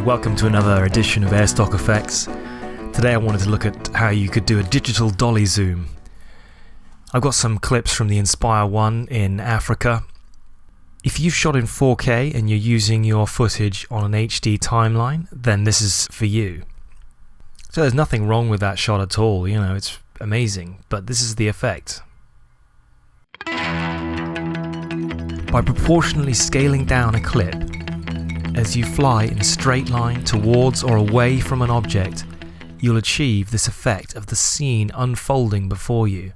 Hey, welcome to another edition of Airstoc Effects. Today I wanted to look at how you could do a digital dolly zoom. I've got some clips from the Inspire 1 in Africa. If you've shot in 4K and you're using your footage on an HD timeline, then this is for you. So there's nothing wrong with that shot at all, you know, it's amazing, but this is the effect. By proportionally scaling down a clip, as you fly in a straight line towards or away from an object, you'll achieve this effect of the scene unfolding before you.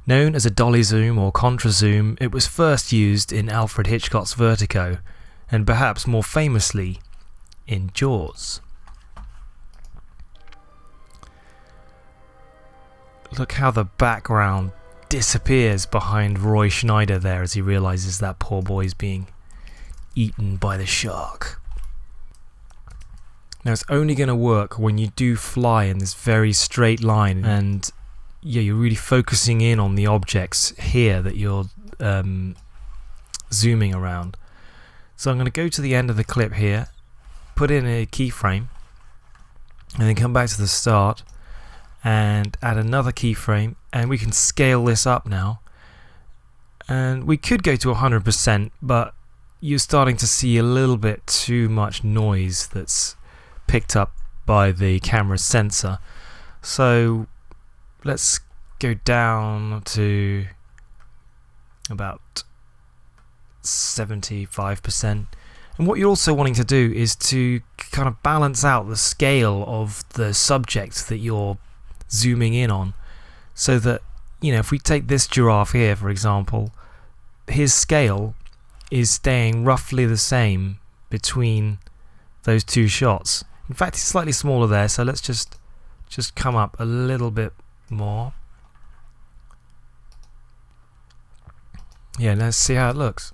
Known as a dolly zoom or Contra zoom, it was first used in Alfred Hitchcock's Vertigo, and perhaps more famously, in Jaws. Look how the background disappears behind Roy Schneider there as he realizes that poor boy's being eaten by the shark. Now it's only going to work when you do fly in this very straight line, and yeah, you're really focusing in on the objects here that you're zooming around. So I'm going to go to the end of the clip here, put in a keyframe, and then come back to the start and add another keyframe, and we can scale this up now. And we could go to 100%, but you're starting to see a little bit too much noise that's picked up by the camera's sensor. So let's go down to about 75%. And what you're also wanting to do is to kind of balance out the scale of the subject that you're zooming in on, so that, you know, if we take this giraffe here, for example, his scale is staying roughly the same between those two shots. In fact, it's slightly smaller there, so let's just come up a little bit more. Yeah, let's see how it looks.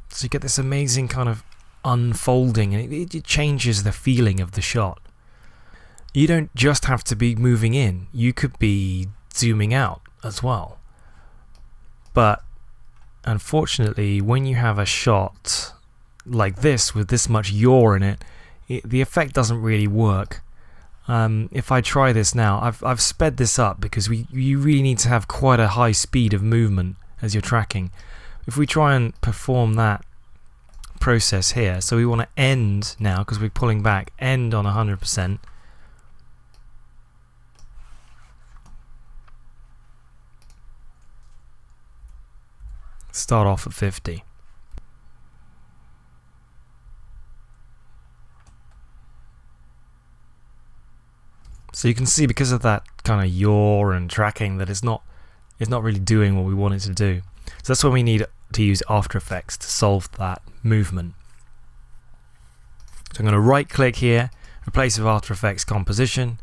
So you get this amazing kind of unfolding, and it changes the feeling of the shot. You don't just have to be moving in, you could be zooming out as well. But unfortunately, when you have a shot like this with this much yaw in it, the effect doesn't really work. If I try this now, I've sped this up because you really need to have quite a high speed of movement as you're tracking. If we try and perform that process here, so we want to end now because we're pulling back, end on 100%. Start off at 50. So you can see, because of that kind of yaw and tracking, that it's not really doing what we want it to do. So that's when we need to use After Effects to solve that movement. So I'm going to right click here, replace with After Effects composition,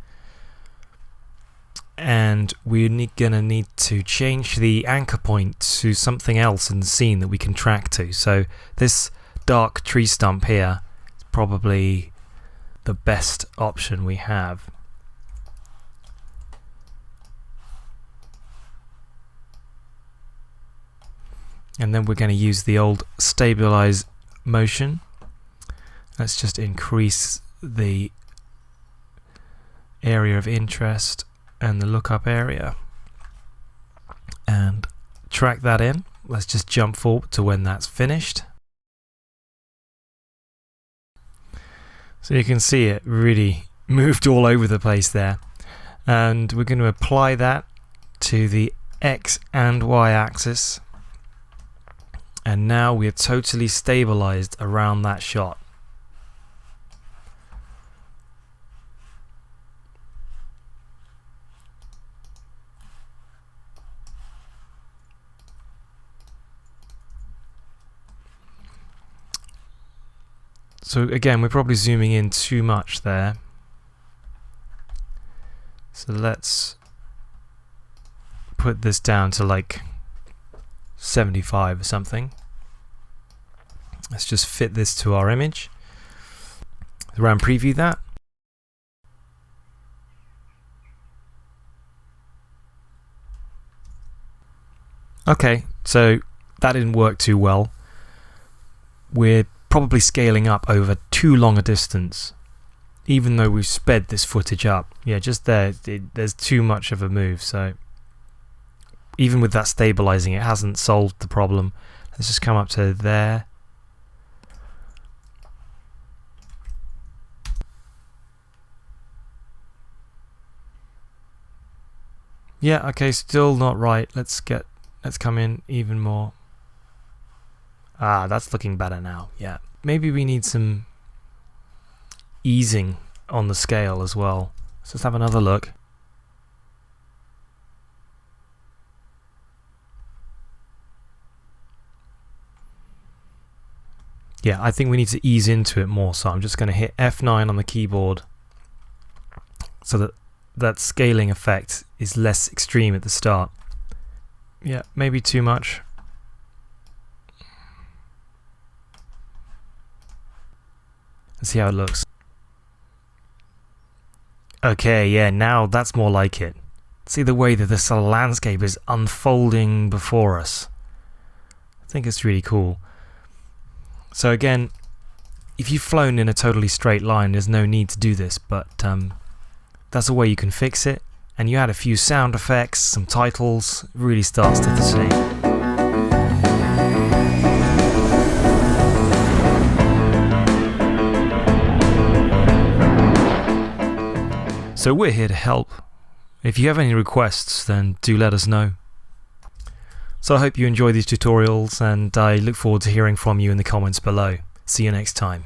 and we're going to need to change the anchor point to something else in the scene that we can track to. So this dark tree stump here is probably the best option we have. And then we're going to use the old stabilize motion. Let's just increase the area of interest and the lookup area and track that in. Let's just jump forward to when that's finished. So you can see it really moved all over the place there, and we're going to apply that to the X and Y axis, and now we're totally stabilized around that shot. So again, we're probably zooming in too much there. So let's put this down to like 75 or something. Let's just fit this to our image. Run preview that. Okay, so that didn't work too well. We're probably scaling up over too long a distance, even though we've sped this footage up. Yeah, just there, there's too much of a move, so even with that stabilizing, it hasn't solved the problem. Let's just come up to there. Yeah, okay, still not right. Let's come in even more. Ah, that's looking better now. Yeah, maybe we need some easing on the scale as well. Let's just have another look. Yeah, I think we need to ease into it more, so I'm just going to hit F9 on the keyboard so that that scaling effect is less extreme at the start. Yeah, maybe too much. Let's see how it looks. Okay, yeah, now that's more like it. See the way that this landscape is unfolding before us. I think it's really cool. So again, if you've flown in a totally straight line, there's no need to do this, but that's a way you can fix it. And you add a few sound effects, some titles, it really starts to the scene. So we're here to help. If you have any requests, then do let us know. So I hope you enjoy these tutorials, and I look forward to hearing from you in the comments below. See you next time.